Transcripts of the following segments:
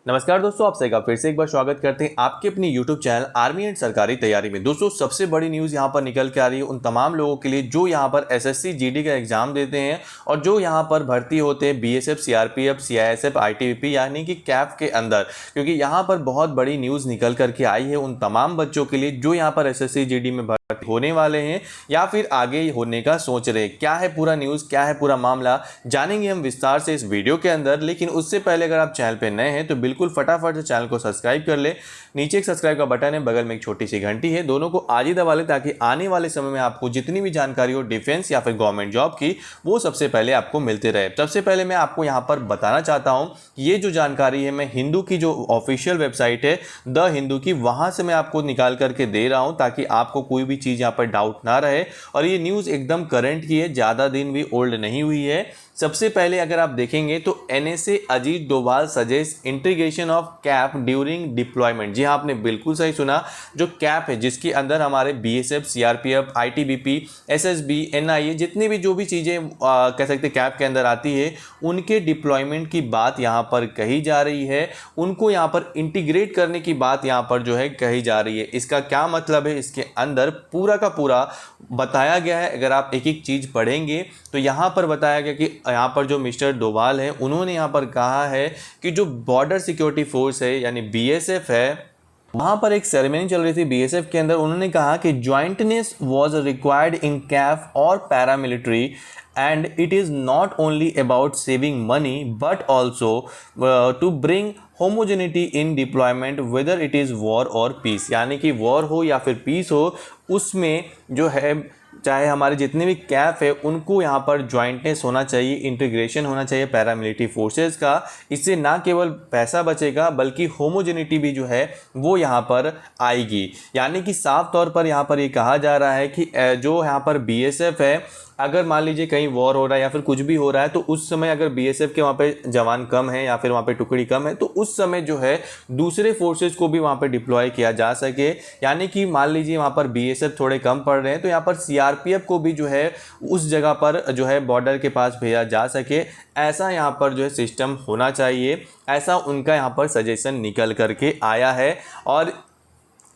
नमस्कार दोस्तों, आपसे फिर से एक बार स्वागत करते हैं आपके अपनी YouTube चैनल आर्मी एंड सरकारी तैयारी में। दोस्तों, सबसे बड़ी न्यूज़ यहाँ पर निकल के आ रही है उन तमाम लोगों के लिए जो यहाँ पर एसएससी जीडी का एग्जाम देते हैं और जो यहाँ पर भर्ती होते हैं बीएसएफ, सीआरपीएफ, सीआईएसएफ, आईटीबीपी यानी कि कैफ के अंदर। क्योंकि यहाँ पर बहुत बड़ी न्यूज़ निकल करके आई है उन तमाम बच्चों के लिए जो यहाँ पर एसएससी जीडी में भर्ती होने वाले हैं या फिर आगे होने का सोच रहे हैं। क्या है पूरा न्यूज़, क्या है पूरा मामला, जानेंगे हम विस्तार से इस वीडियो के अंदर। लेकिन उससे पहले अगर आप चैनल पे नए हैं तो बिल्कुल फटाफट से चैनल को सब्सक्राइब कर ले। नीचे एक सब्सक्राइब का बटन है, बगल में एक छोटी सी घंटी है, दोनों को आज ही दबा ले ताकि आने वाले समय में आपको जितनी भी जानकारी हो डिफेंस या फिर गवर्नमेंट जॉब की वो सबसे पहले आपको मिलते रहे। सबसे पहले मैं आपको यहाँ पर बताना चाहता हूँ, ये जो जानकारी है मैं हिंदू की जो ऑफिशियल वेबसाइट है द हिंदू की, वहां से मैं आपको निकाल करके दे रहा हूँ ताकि आपको कोई भी चीज़ यहाँ पर डाउट ना रहे। और ये न्यूज़ एकदम करंट की है, ज़्यादा दिन भी ओल्ड नहीं हुई है। सबसे पहले अगर आप देखेंगे तो NSA Ajit Doval suggest integration of CAP during deployment. जी हाँ, आपने बिल्कुल सही सुना। जो कैप है जिसके अंदर हमारे BSF, CRPF, ITBP, SSB, NIA जितनी भी जो भी चीज़ें कह सकते कैप के अंदर आती है उनके डिप्लॉयमेंट की बात यहाँ पर कही जा रही है। उनको यहाँ पर इंटीग्रेट करने की बात यहाँ पर जो है कही जा रही है। इसका क्या मतलब है, इसके अंदर पूरा का पूरा बताया गया है। अगर आप एक एक चीज़ पढ़ेंगे तो यहाँ पर बताया गया कि यहाँ पर जो मिस्टर डोभाल है उन्होंने यहाँ पर कहा है कि जो बॉर्डर सिक्योरिटी फोर्स है यानी बीएसएफ है, वहाँ पर एक सेरेमनी चल रही थी बीएसएफ के अंदर। उन्होंने कहा कि jointness was required in CAF और paramilitary and it is not only about saving money but also to bring homogeneity in deployment whether it is war or peace. यानी कि वॉर हो या फिर पीस हो, उसमें जो है चाहे हमारे जितने भी कैफ है उनको यहाँ पर ज्वाइंटनेस होना चाहिए, इंटीग्रेशन होना चाहिए पैरामिलिट्री फोर्सेस का। इससे ना केवल पैसा बचेगा बल्कि होमोजेनिटी भी जो है वो यहाँ पर आएगी। यानी कि साफ तौर पर यहाँ पर ये कहा जा रहा है कि जो यहाँ पर बीएसएफ है, अगर मान लीजिए कहीं वॉर हो रहा है या फिर कुछ भी हो रहा है तो उस समय अगर बीएसएफ के वहाँ पे जवान कम है या फिर वहाँ पे टुकड़ी कम है तो उस समय जो है दूसरे फोर्सेस को भी वहाँ पे डिप्लॉय किया जा सके। यानी कि मान लीजिए वहाँ पर बीएसएफ थोड़े कम पड़ रहे हैं तो यहाँ पर सीआरपीएफ को भी जो है उस जगह पर जो है बॉर्डर के पास भेजा जा सके। ऐसा यहाँ पर जो है सिस्टम होना चाहिए, ऐसा उनका यहाँ पर सजेशन निकल करके आया है। और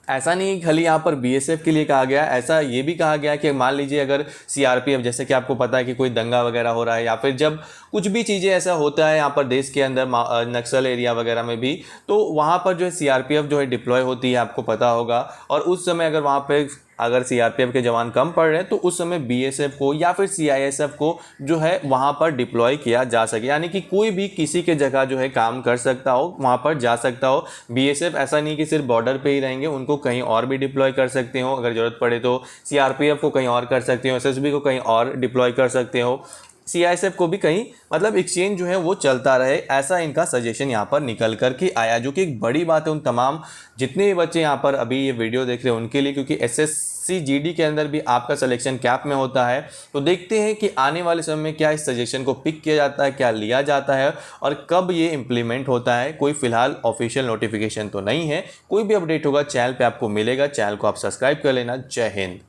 ऐसा नहीं खाली यहाँ पर बीएसएफ के लिए कहा गया, ऐसा ये भी कहा गया कि मान लीजिए अगर सीआरपीएफ, जैसे कि आपको पता है कि कोई दंगा वगैरह हो रहा है या फिर जब कुछ भी चीज़ें ऐसा होता है यहाँ पर देश के अंदर नक्सल एरिया वगैरह में भी, तो वहाँ पर जो है सीआरपीएफ जो है डिप्लॉय होती है, आपको पता होगा। और उस समय अगर वहाँ पर अगर सीआरपीएफ के जवान कम पड़ रहे हैं तो उस समय बीएसएफ को या फिर सीआईएसएफ को जो है वहाँ पर डिप्लॉय किया जा सके। यानी कि कोई भी किसी के जगह जो है काम कर सकता हो, वहाँ पर जा सकता हो। बीएसएफ ऐसा नहीं कि सिर्फ बॉर्डर पे ही रहेंगे, उनको कहीं और भी डिप्लॉय कर सकते हो अगर ज़रूरत पड़े तो। सीआरपीएफ को कहीं और कर सकते हो, एसएसबी को कहीं और डिप्लॉय कर सकते हो, सीआईएसएफ को भी कहीं, मतलब एक्सचेंज जो है वो चलता रहे। ऐसा इनका सजेशन यहाँ पर निकल करके आया, जो कि एक बड़ी बात है उन तमाम जितने भी बच्चे यहाँ पर अभी ये वीडियो देख रहे हैं उनके लिए। क्योंकि एसएससी जीडी के अंदर भी आपका सिलेक्शन कैप में होता है। तो देखते हैं कि आने वाले समय में क्या इस सजेशन को पिक किया जाता है, क्या लिया जाता है और कब ये इम्प्लीमेंट होता है। कोई फिलहाल ऑफिशियल नोटिफिकेशन तो नहीं है, कोई भी अपडेट होगा चैनल पर आपको मिलेगा। चैनल को आप सब्सक्राइब कर लेना। जय हिंद।